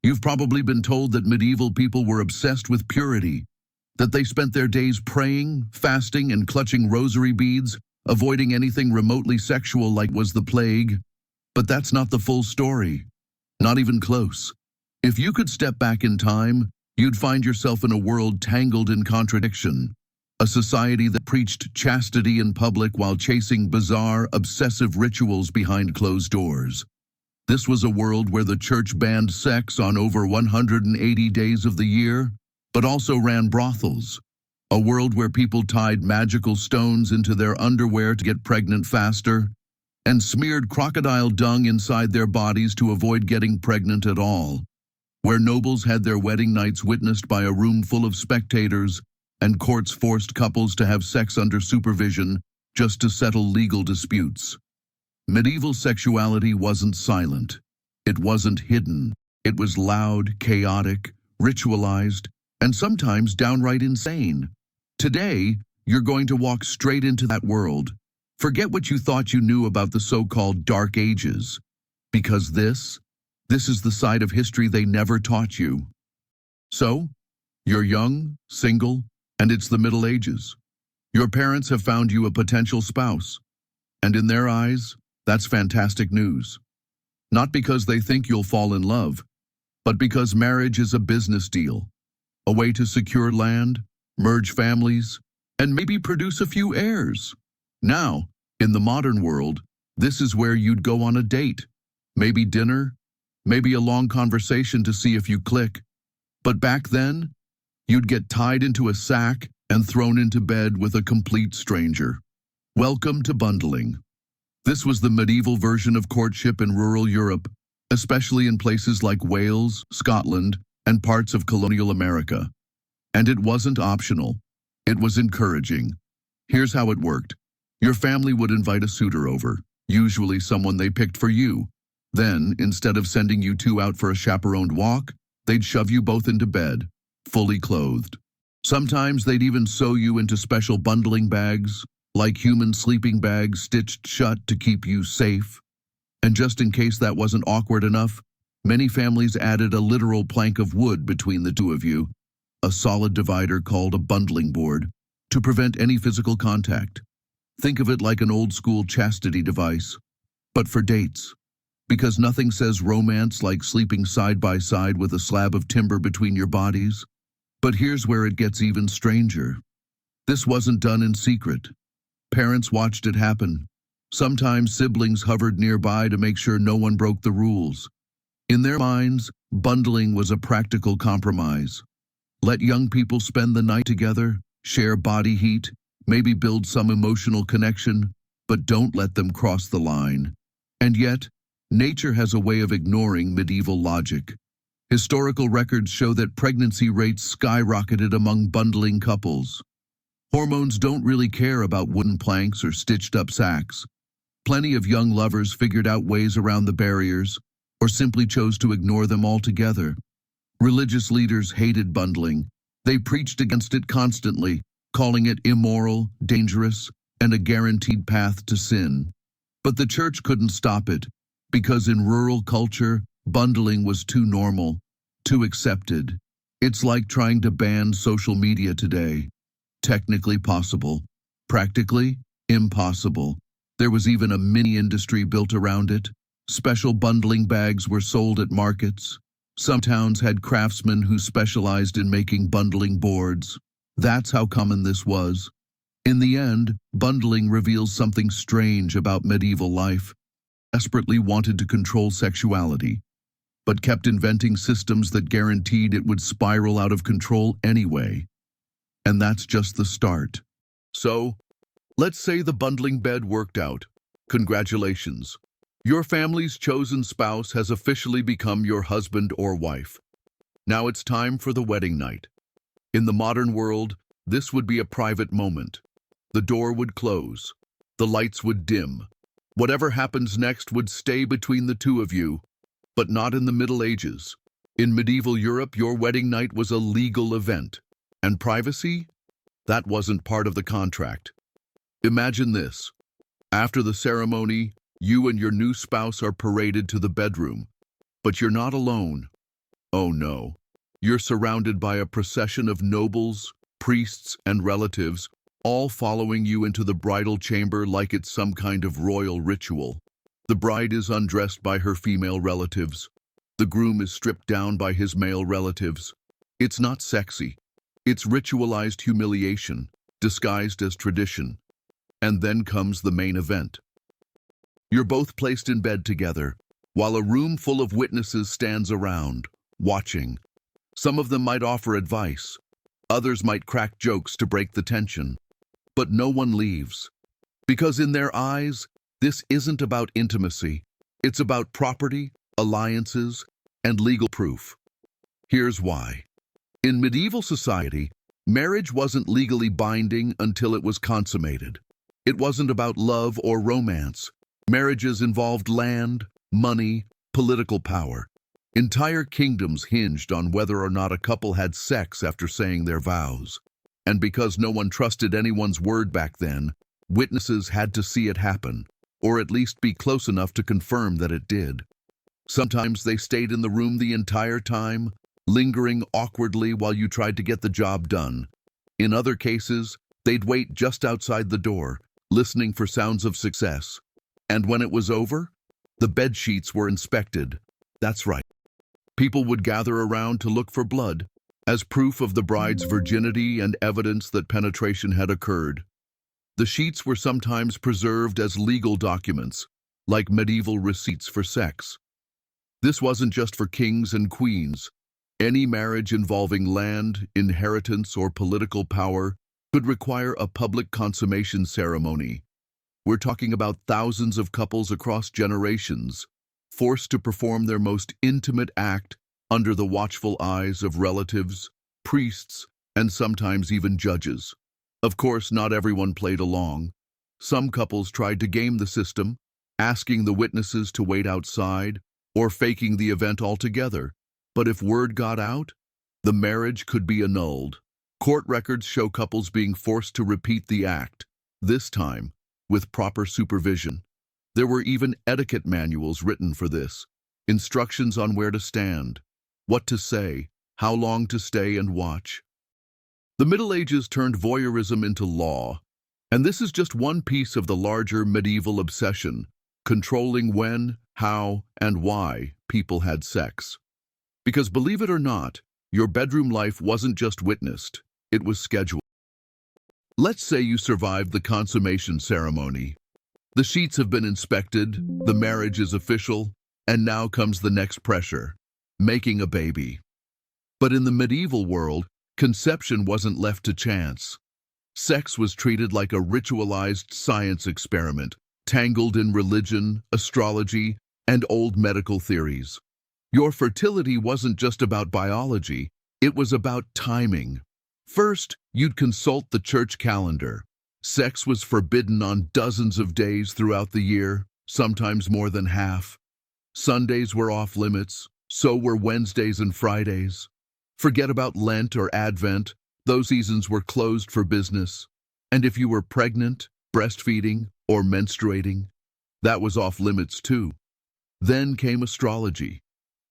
You've probably been told that medieval people were obsessed with purity, that they spent their days praying, fasting, and clutching rosary beads, avoiding anything remotely sexual like was the plague. But that's not the full story. Not even close. If you could step back in time, you'd find yourself in a world tangled in contradiction. A society that preached chastity in public while chasing bizarre, obsessive rituals behind closed doors. This was a world where the church banned sex on over 180 days of the year, but also ran brothels. A world where people tied magical stones into their underwear to get pregnant faster, and smeared crocodile dung inside their bodies to avoid getting pregnant at all. Where nobles had their wedding nights witnessed by a room full of spectators, and courts forced couples to have sex under supervision just to settle legal disputes. Medieval sexuality wasn't silent. It wasn't hidden. It was loud, chaotic, ritualized, and sometimes downright insane. Today, you're going to walk straight into that world. Forget what you thought you knew about the so-called Dark Ages, because this is the side of history they never taught you. So, you're young, single, and it's the Middle Ages. Your parents have found you a potential spouse, and in their eyes, that's fantastic news. Not because they think you'll fall in love, but because marriage is a business deal, a way to secure land, merge families, and maybe produce a few heirs. Now, in the modern world, this is where you'd go on a date, maybe dinner, maybe a long conversation to see if you click. But back then, you'd get tied into a sack and thrown into bed with a complete stranger. Welcome to bundling. This was the medieval version of courtship in rural Europe, especially in places like Wales, Scotland, and parts of colonial America. And it wasn't optional. It was encouraging. Here's how it worked. Your family would invite a suitor over, usually someone they picked for you. Then, instead of sending you two out for a chaperoned walk, they'd shove you both into bed, fully clothed. Sometimes they'd even sew you into special bundling bags, like human sleeping bags stitched shut to keep you safe. And just in case that wasn't awkward enough, many families added a literal plank of wood between the two of you, a solid divider called a bundling board, to prevent any physical contact. Think of it like an old-school chastity device, but for dates. Because nothing says romance like sleeping side by side with a slab of timber between your bodies. But here's where it gets even stranger. This wasn't done in secret. Parents watched it happen. Sometimes siblings hovered nearby to make sure no one broke the rules. In their minds, bundling was a practical compromise. Let young people spend the night together, share body heat, maybe build some emotional connection, but don't let them cross the line. And yet, nature has a way of ignoring medieval logic. Historical records show that pregnancy rates skyrocketed among bundling couples. Hormones don't really care about wooden planks or stitched-up sacks. Plenty of young lovers figured out ways around the barriers, or simply chose to ignore them altogether. Religious leaders hated bundling. They preached against it constantly, calling it immoral, dangerous, and a guaranteed path to sin. But the church couldn't stop it, because in rural culture, bundling was too normal, too accepted. It's like trying to ban social media today. Technically possible. Practically impossible. There was even a mini-industry built around it. Special bundling bags were sold at markets. Some towns had craftsmen who specialized in making bundling boards. That's how common this was. In the end, bundling reveals something strange about medieval life. Desperately wanted to control sexuality, but kept inventing systems that guaranteed it would spiral out of control anyway. And that's just the start. So, let's say the bundling bed worked out. Congratulations. Your family's chosen spouse has officially become your husband or wife. Now it's time for the wedding night. In the modern world, this would be a private moment. The door would close. The lights would dim. Whatever happens next would stay between the two of you, but not in the Middle Ages. In medieval Europe, your wedding night was a legal event. And privacy? That wasn't part of the contract. Imagine this. After the ceremony, you and your new spouse are paraded to the bedroom. But you're not alone. Oh no. You're surrounded by a procession of nobles, priests, and relatives, all following you into the bridal chamber like it's some kind of royal ritual. The bride is undressed by her female relatives. The groom is stripped down by his male relatives. It's not sexy. It's ritualized humiliation, disguised as tradition. And then comes the main event. You're both placed in bed together, while a room full of witnesses stands around, watching. Some of them might offer advice. Others might crack jokes to break the tension. But no one leaves. Because in their eyes, this isn't about intimacy. It's about property, alliances, and legal proof. Here's why. In medieval society, marriage wasn't legally binding until it was consummated. It wasn't about love or romance. Marriages involved land, money, political power. Entire kingdoms hinged on whether or not a couple had sex after saying their vows. And because no one trusted anyone's word back then, witnesses had to see it happen, or at least be close enough to confirm that it did. Sometimes they stayed in the room the entire time, lingering awkwardly while you tried to get the job done. In other cases, they'd wait just outside the door, listening for sounds of success. And when it was over, the bed sheets were inspected. That's right. People would gather around to look for blood, as proof of the bride's virginity and evidence that penetration had occurred. The sheets were sometimes preserved as legal documents, like medieval receipts for sex. This wasn't just for kings and queens. Any marriage involving land, inheritance, or political power could require a public consummation ceremony. We're talking about thousands of couples across generations, forced to perform their most intimate act under the watchful eyes of relatives, priests, and sometimes even judges. Of course, not everyone played along. Some couples tried to game the system, asking the witnesses to wait outside or faking the event altogether. But if word got out, the marriage could be annulled. Court records show couples being forced to repeat the act, this time with proper supervision. There were even etiquette manuals written for this, instructions on where to stand, what to say, how long to stay and watch. The Middle Ages turned voyeurism into law, and this is just one piece of the larger medieval obsession, controlling when, how, and why people had sex. Because believe it or not, your bedroom life wasn't just witnessed, it was scheduled. Let's say you survived the consummation ceremony. The sheets have been inspected, the marriage is official, and now comes the next pressure, making a baby. But in the medieval world, conception wasn't left to chance. Sex was treated like a ritualized science experiment, tangled in religion, astrology, and old medical theories. Your fertility wasn't just about biology, it was about timing. First, you'd consult the church calendar. Sex was forbidden on dozens of days throughout the year, sometimes more than half. Sundays were off limits, so were Wednesdays and Fridays. Forget about Lent or Advent, those seasons were closed for business. And if you were pregnant, breastfeeding, or menstruating, that was off limits too. Then came astrology.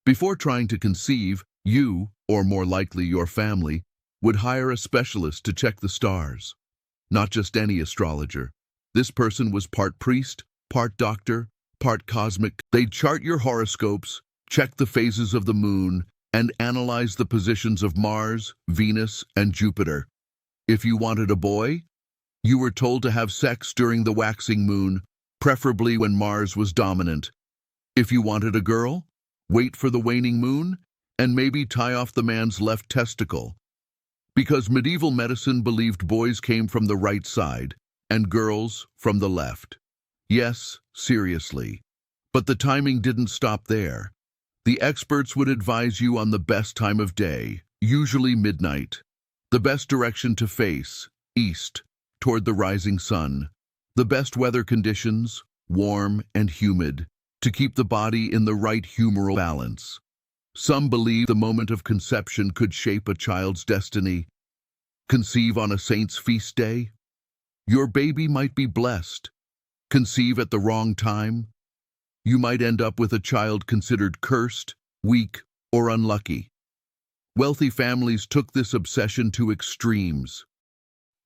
Before trying to conceive, you, or more likely your family, would hire a specialist to check the stars. Not just any astrologer. This person was part priest, part doctor, part cosmic. They'd chart your horoscopes, check the phases of the moon, and analyze the positions of Mars, Venus, and Jupiter. If you wanted a boy, you were told to have sex during the waxing moon, preferably when Mars was dominant. If you wanted a girl, wait for the waning moon, and maybe tie off the man's left testicle. Because medieval medicine believed boys came from the right side, and girls from the left. Yes, seriously. But the timing didn't stop there. The experts would advise you on the best time of day, usually midnight. The best direction to face, east, toward the rising sun. The best weather conditions, warm and humid, to keep the body in the right humoral balance. Some believe the moment of conception could shape a child's destiny. Conceive on a saint's feast day? Your baby might be blessed. Conceive at the wrong time? You might end up with a child considered cursed, weak, or unlucky. Wealthy families took this obsession to extremes.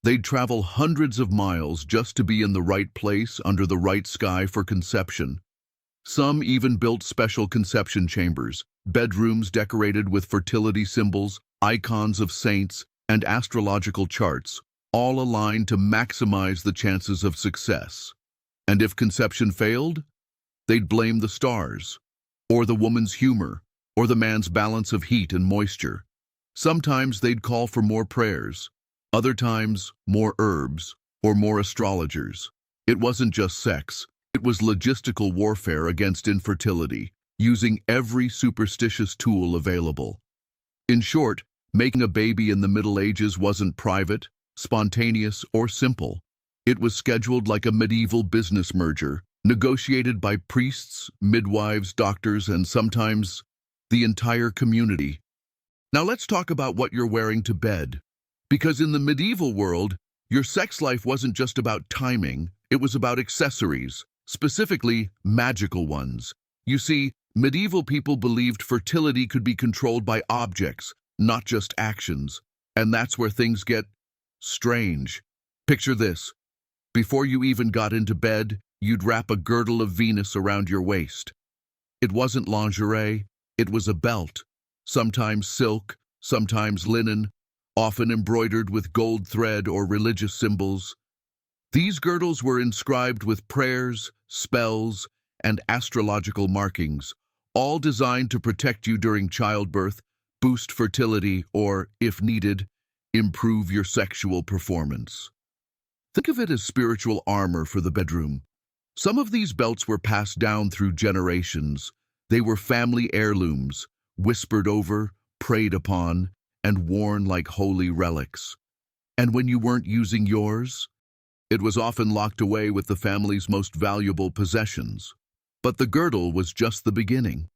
They'd travel hundreds of miles just to be in the right place under the right sky for conception. Some even built special conception chambers, bedrooms decorated with fertility symbols, icons of saints, and astrological charts, all aligned to maximize the chances of success. And if conception failed, they'd blame the stars, or the woman's humor, or the man's balance of heat and moisture. Sometimes they'd call for more prayers, other times more herbs, or more astrologers. It wasn't just sex, it was logistical warfare against infertility, using every superstitious tool available. In short, making a baby in the Middle Ages wasn't private, spontaneous, or simple. It was scheduled like a medieval business merger, negotiated by priests, midwives, doctors, and sometimes the entire community. Now let's talk about what you're wearing to bed. Because in the medieval world, your sex life wasn't just about timing, it was about accessories, specifically magical ones. You see, medieval people believed fertility could be controlled by objects, not just actions. And that's where things get strange. Picture this. Before you even got into bed, you'd wrap a girdle of Venus around your waist. It wasn't lingerie, it was a belt. Sometimes silk, sometimes linen, often embroidered with gold thread or religious symbols. These girdles were inscribed with prayers, spells, and astrological markings, all designed to protect you during childbirth, boost fertility, or, if needed, improve your sexual performance. Think of it as spiritual armor for the bedroom. Some of these belts were passed down through generations. They were family heirlooms, whispered over, prayed upon, and worn like holy relics. And when you weren't using yours, it was often locked away with the family's most valuable possessions. But the girdle was just the beginning.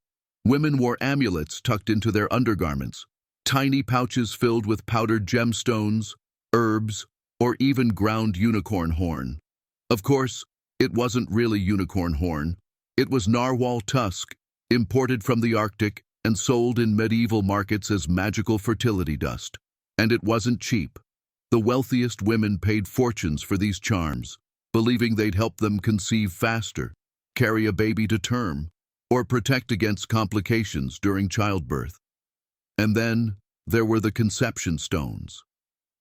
Women wore amulets tucked into their undergarments, tiny pouches filled with powdered gemstones, herbs, or even ground unicorn horn. Of course, it wasn't really unicorn horn. It was narwhal tusk, imported from the Arctic and sold in medieval markets as magical fertility dust. And it wasn't cheap. The wealthiest women paid fortunes for these charms, believing they'd help them conceive faster, carry a baby to term, or protect against complications during childbirth. And then there were the conception stones.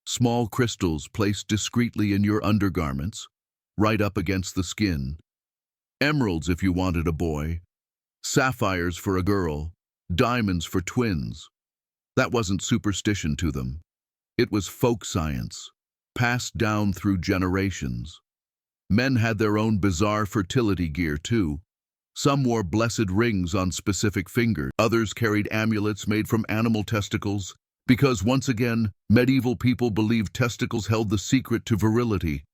Small crystals placed discreetly in your undergarments, right up against the skin. Emeralds if you wanted a boy, sapphires for a girl, diamonds for twins. That wasn't superstition to them. It was folk science, passed down through generations. Men had their own bizarre fertility gear too. Some wore blessed rings on specific fingers. Others carried amulets made from animal testicles, because once again, medieval people believed testicles held the secret to virility.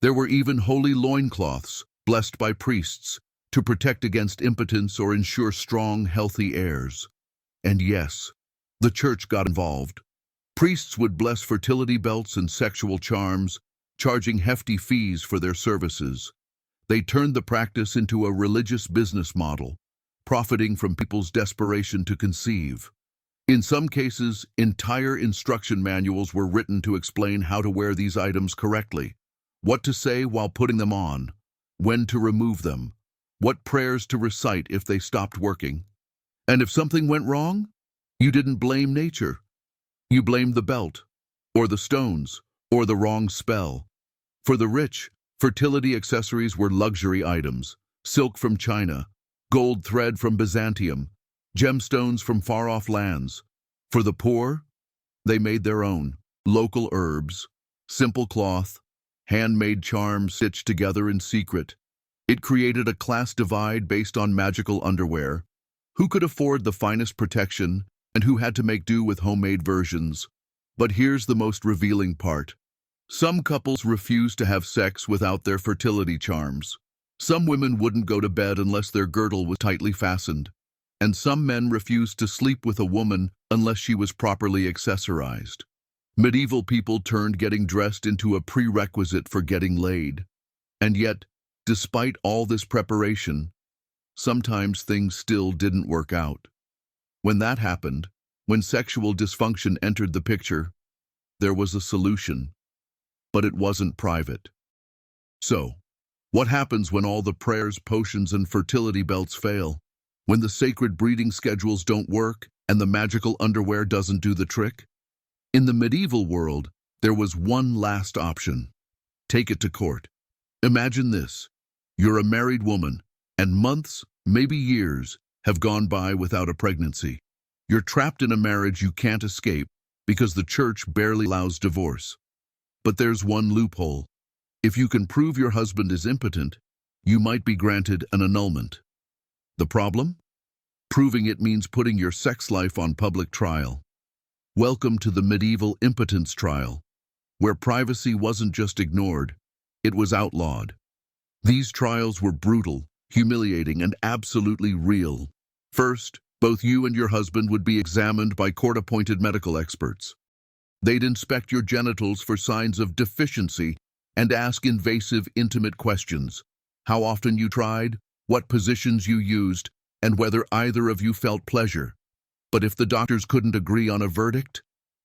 There were even holy loincloths, blessed by priests, to protect against impotence or ensure strong, healthy heirs. And yes, the church got involved. Priests would bless fertility belts and sexual charms, charging hefty fees for their services. They turned the practice into a religious business model, profiting from people's desperation to conceive. In some cases, entire instruction manuals were written to explain how to wear these items correctly, what to say while putting them on, when to remove them, what prayers to recite if they stopped working. And if something went wrong, you didn't blame nature. You blamed the belt, or the stones, or the wrong spell. For the rich, fertility accessories were luxury items, silk from China, gold thread from Byzantium, gemstones from far-off lands. For the poor, they made their own, local herbs, simple cloth, handmade charms stitched together in secret. It created a class divide based on magical underwear. Who could afford the finest protection, and who had to make do with homemade versions? But here's the most revealing part. Some couples refused to have sex without their fertility charms. Some women wouldn't go to bed unless their girdle was tightly fastened. And some men refused to sleep with a woman unless she was properly accessorized. Medieval people turned getting dressed into a prerequisite for getting laid. And yet, despite all this preparation, sometimes things still didn't work out. When that happened, when sexual dysfunction entered the picture, there was a solution, but it wasn't private. So, what happens when all the prayers, potions, and fertility belts fail? When the sacred breeding schedules don't work and the magical underwear doesn't do the trick? In the medieval world, there was one last option. Take it to court. Imagine this. You're a married woman, and months, maybe years, have gone by without a pregnancy. You're trapped in a marriage you can't escape because the church barely allows divorce. But there's one loophole. If you can prove your husband is impotent, you might be granted an annulment. The problem? Proving it means putting your sex life on public trial. Welcome to the medieval impotence trial, where privacy wasn't just ignored, it was outlawed. These trials were brutal, humiliating, and absolutely real. First, both you and your husband would be examined by court-appointed medical experts. They'd inspect your genitals for signs of deficiency and ask invasive, intimate questions. How often you tried, what positions you used, and whether either of you felt pleasure. But if the doctors couldn't agree on a verdict,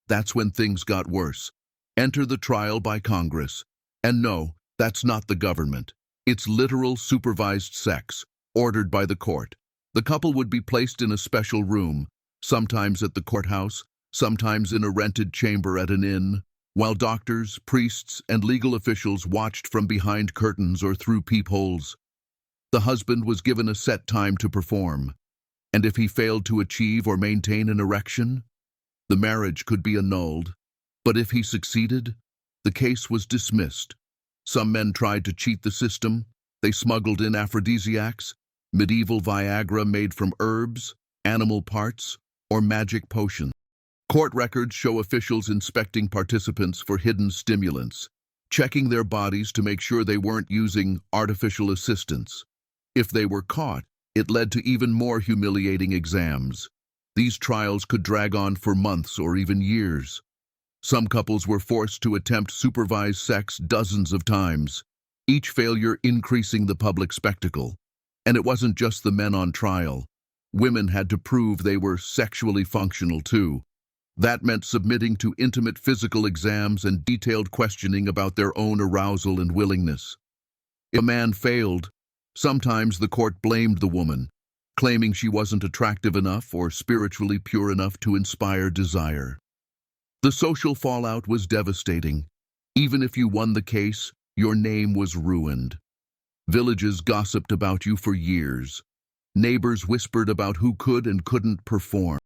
that's when things got worse. Enter the trial by Congress. And no, that's not the government. It's literal supervised sex, ordered by the court. The couple would be placed in a special room, sometimes at the courthouse, sometimes in a rented chamber at an inn, while doctors, priests, and legal officials watched from behind curtains or through peepholes. The husband was given a set time to perform, and if he failed to achieve or maintain an erection, the marriage could be annulled. But if he succeeded, the case was dismissed. Some men tried to cheat the system. They smuggled in aphrodisiacs, medieval Viagra made from herbs, animal parts, or magic potions. Court records show officials inspecting participants for hidden stimulants, checking their bodies to make sure they weren't using artificial assistants. If they were caught, it led to even more humiliating exams. These trials could drag on for months or even years. Some couples were forced to attempt supervised sex dozens of times, each failure increasing the public spectacle. And it wasn't just the men on trial. Women had to prove they were sexually functional too. That meant submitting to intimate physical exams and detailed questioning about their own arousal and willingness. If a man failed, sometimes the court blamed the woman, claiming she wasn't attractive enough or spiritually pure enough to inspire desire. The social fallout was devastating. Even if you won the case, your name was ruined. Villages gossiped about you for years. Neighbors whispered about who could and couldn't perform.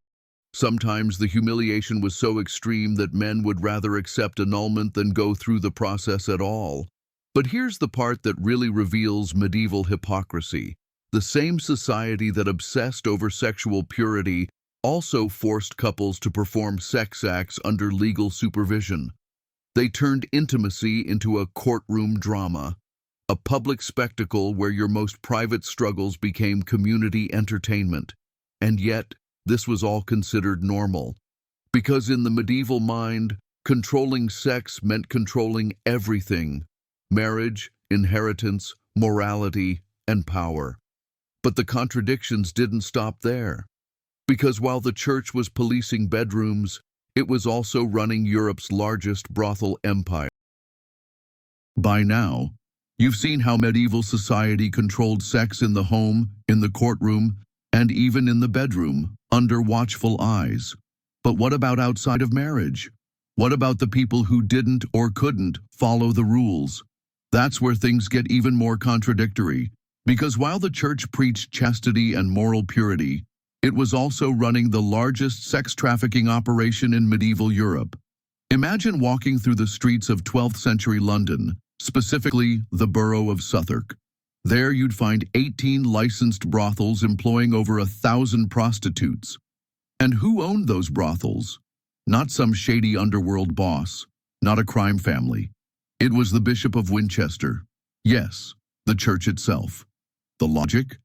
Sometimes the humiliation was so extreme that men would rather accept annulment than go through the process at all. But here's the part that really reveals medieval hypocrisy. The same society that obsessed over sexual purity also forced couples to perform sex acts under legal supervision. They turned intimacy into a courtroom drama, a public spectacle where your most private struggles became community entertainment. And yet, this was all considered normal. Because in the medieval mind, controlling sex meant controlling everything: marriage, inheritance, morality, and power. But the contradictions didn't stop there. Because while the church was policing bedrooms, it was also running Europe's largest brothel empire. By now, you've seen how medieval society controlled sex in the home, in the courtroom, and even in the bedroom, under watchful eyes. But what about outside of marriage? What about the people who didn't or couldn't follow the rules? That's where things get even more contradictory, because while the church preached chastity and moral purity, it was also running the largest sex trafficking operation in medieval Europe. Imagine walking through the streets of 12th century London, specifically the borough of Southwark. There you'd find 18 licensed brothels employing over 1,000 prostitutes. And who owned those brothels? Not some shady underworld boss, not a crime family. It was the Bishop of Winchester. Yes, the church itself. The logic?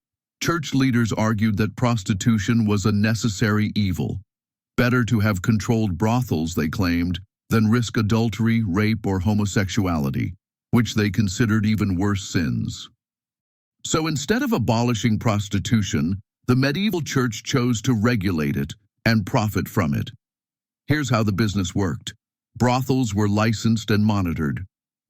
Church leaders argued that prostitution was a necessary evil. Better to have controlled brothels, they claimed, than risk adultery, rape, or homosexuality, which they considered even worse sins. So instead of abolishing prostitution, The medieval church chose to regulate it and profit from it. Here's how the business worked. Brothels were licensed and monitored.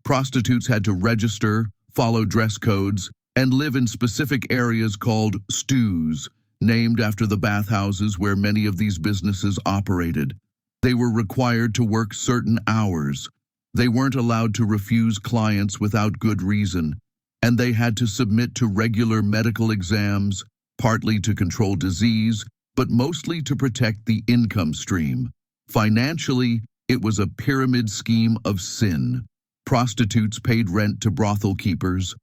Prostitutes had to register, follow dress codes, and live in specific areas called stews, named after the bathhouses where many of these businesses operated. They were required to work certain hours. They weren't allowed to refuse clients without good reason, and they had to submit to regular medical exams, partly to control disease, but mostly to protect the income stream. Financially, it was a pyramid scheme of sin. Prostitutes paid rent to brothel keepers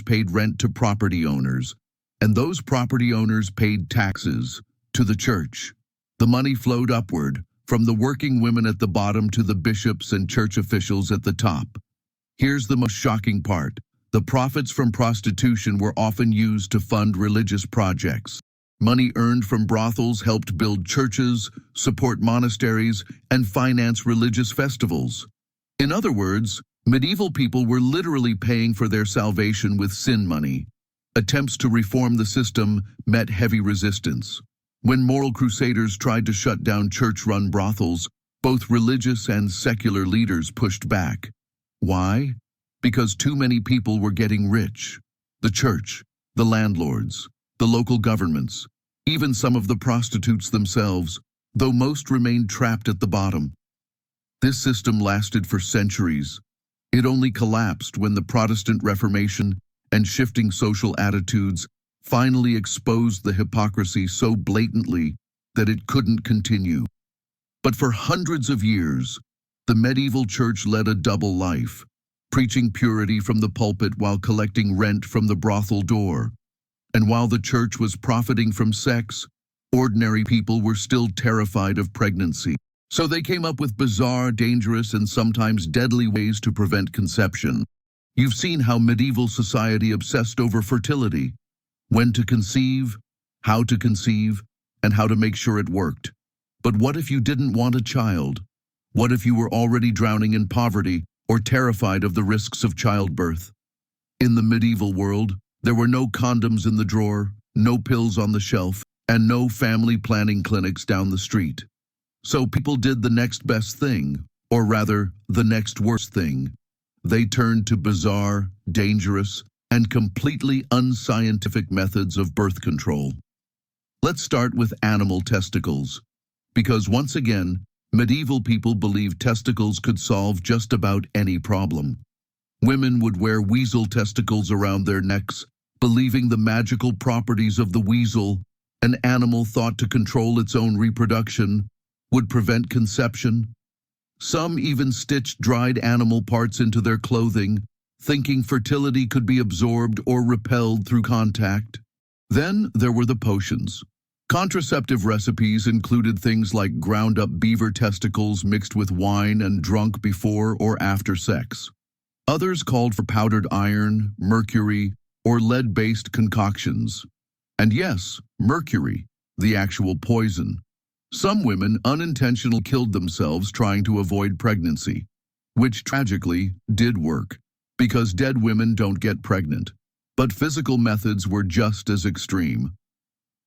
paid rent to property owners, and those property owners paid taxes to the church. The money flowed upward, from the working women at the bottom to the bishops and church officials at the top. Here's the most shocking part. The profits from prostitution were often used to fund religious projects. Money earned from brothels helped build churches, support monasteries, and finance religious festivals. In other words, medieval people were literally paying for their salvation with sin money. Attempts to reform the system met heavy resistance. When moral crusaders tried to shut down church-run brothels, both religious and secular leaders pushed back. Why? Because too many people were getting rich. The church, the landlords, the local governments, even some of the prostitutes themselves, though most remained trapped at the bottom. This system lasted for centuries. It only collapsed when the Protestant Reformation and shifting social attitudes finally exposed the hypocrisy so blatantly that it couldn't continue. But for hundreds of years, the medieval church led a double life, preaching purity from the pulpit while collecting rent from the brothel door. And while the church was profiting from sex, ordinary people were still terrified of pregnancy. So they came up with bizarre, dangerous, and sometimes deadly ways to prevent conception. You've seen how medieval society obsessed over fertility, when to conceive, how to conceive, and how to make sure it worked. But what if you didn't want a child? What if you were already drowning in poverty or terrified of the risks of childbirth? In the medieval world, there were no condoms in the drawer, no pills on the shelf, and no family planning clinics down the street. So people did the next best thing, or rather, the next worst thing. They turned to bizarre, dangerous, and completely unscientific methods of birth control. Let's start with animal testicles, because once again, medieval people believed testicles could solve just about any problem. Women would wear weasel testicles around their necks, believing the magical properties of the weasel, an animal thought to control its own reproduction, would prevent conception. Some even stitched dried animal parts into their clothing, thinking fertility could be absorbed or repelled through contact. Then there were the potions. Contraceptive recipes included things like ground-up beaver testicles mixed with wine and drunk before or after sex. Others called for powdered iron, mercury, or lead-based concoctions. And yes, mercury, the actual poison. Some women unintentionally killed themselves trying to avoid pregnancy, which tragically did work, because dead women don't get pregnant. But physical methods were just as extreme.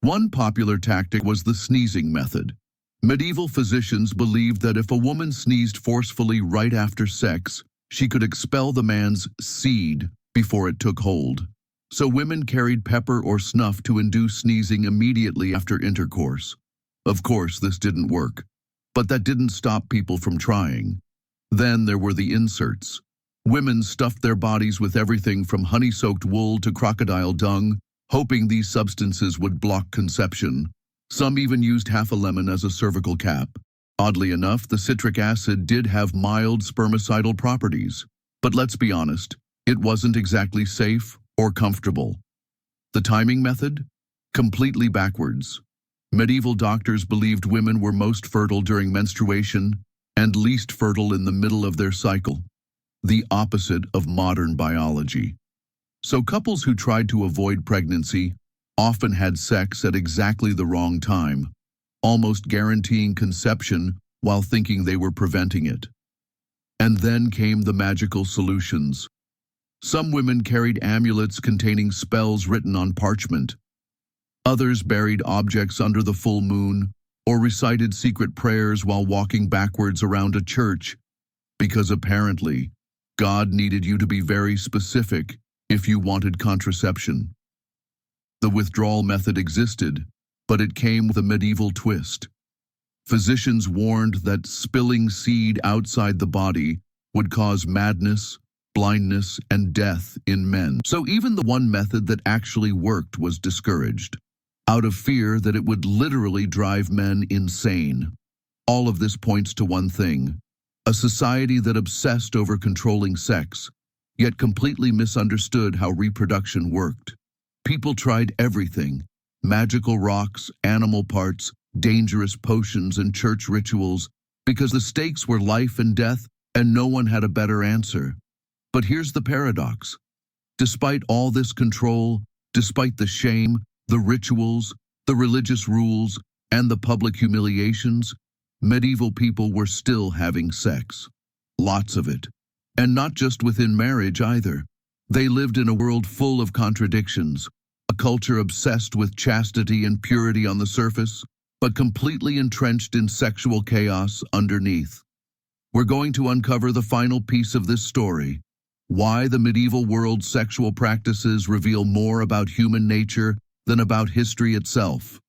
One popular tactic was the sneezing method. Medieval physicians believed that if a woman sneezed forcefully right after sex, she could expel the man's seed before it took hold. So women carried pepper or snuff to induce sneezing immediately after intercourse. Of course, this didn't work, but that didn't stop people from trying. Then there were the inserts. Women stuffed their bodies with everything from honey-soaked wool to crocodile dung, hoping these substances would block conception. Some even used half a lemon as a cervical cap. Oddly enough, the citric acid did have mild spermicidal properties. But let's be honest, it wasn't exactly safe or comfortable. The timing method? Completely backwards. Medieval doctors believed women were most fertile during menstruation and least fertile in the middle of their cycle, the opposite of modern biology. So couples who tried to avoid pregnancy often had sex at exactly the wrong time, almost guaranteeing conception while thinking they were preventing it. And then came the magical solutions. Some women carried amulets containing spells written on parchment. Others buried objects under the full moon or recited secret prayers while walking backwards around a church, because apparently God needed you to be very specific if you wanted contraception. The withdrawal method existed, but it came with a medieval twist. Physicians warned that spilling seed outside the body would cause madness, blindness, and death in men. So even the one method that actually worked was discouraged, out of fear that it would literally drive men insane. All of this points to one thing: a society that obsessed over controlling sex, yet completely misunderstood how reproduction worked. People tried everything: magical rocks, animal parts, dangerous potions, and church rituals, because the stakes were life and death, and no one had a better answer. But here's the paradox. Despite all this control, despite the shame, the rituals, the religious rules, and the public humiliations, medieval people were still having sex. Lots of it. And not just within marriage either. They lived in a world full of contradictions, a culture obsessed with chastity and purity on the surface, but completely entrenched in sexual chaos underneath. We're going to uncover the final piece of this story: why the medieval world's sexual practices reveal more about human nature than about history itself.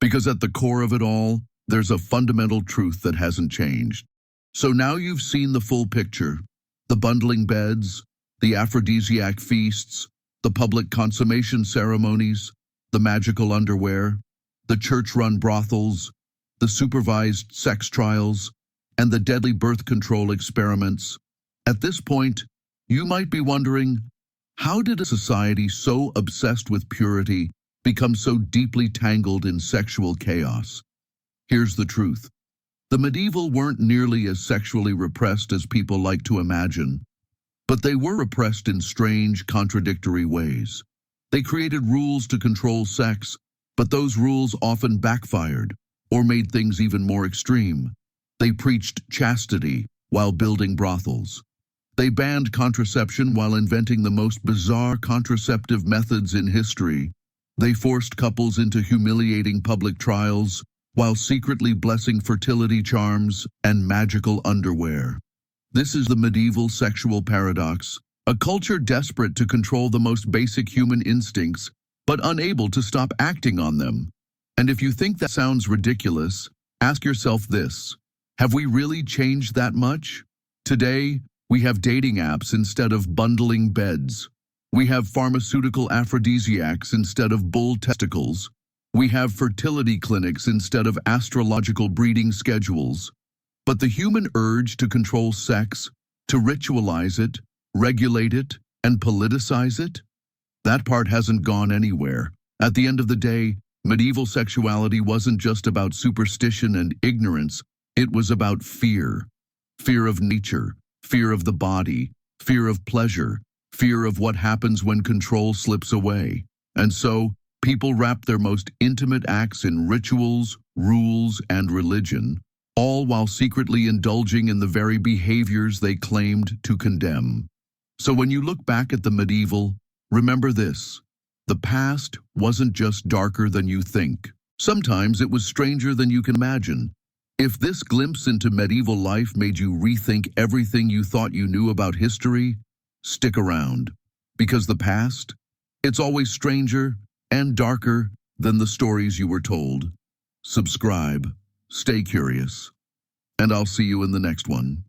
Because at the core of it all, there's a fundamental truth that hasn't changed. So now you've seen the full picture: the bundling beds, the aphrodisiac feasts, the public consummation ceremonies, the magical underwear, the church-run brothels, the supervised sex trials, and the deadly birth control experiments. At this point, you might be wondering, how did a society so obsessed with purity become so deeply tangled in sexual chaos? Here's the truth. The medieval weren't nearly as sexually repressed as people like to imagine, but they were repressed in strange, contradictory ways. They created rules to control sex, but those rules often backfired or made things even more extreme. They preached chastity while building brothels. They banned contraception while inventing the most bizarre contraceptive methods in history. They forced couples into humiliating public trials while secretly blessing fertility charms and magical underwear. This is the medieval sexual paradox, a culture desperate to control the most basic human instincts, but unable to stop acting on them. And if you think that sounds ridiculous, ask yourself this: have we really changed that much? Today, we have dating apps instead of bundling beds. We have pharmaceutical aphrodisiacs instead of bull testicles. We have fertility clinics instead of astrological breeding schedules. But the human urge to control sex, to ritualize it, regulate it, and politicize it, that part hasn't gone anywhere. At the end of the day, medieval sexuality wasn't just about superstition and ignorance. It was about fear. Fear of nature, fear of the body, fear of pleasure, fear of what happens when control slips away. And so, people wrapped their most intimate acts in rituals, rules, and religion, all while secretly indulging in the very behaviors they claimed to condemn. So when you look back at the medieval, remember this: the past wasn't just darker than you think. Sometimes it was stranger than you can imagine. If this glimpse into medieval life made you rethink everything you thought you knew about history, stick around. Because the past, it's always stranger and darker than the stories you were told. Subscribe, stay curious, and I'll see you in the next one.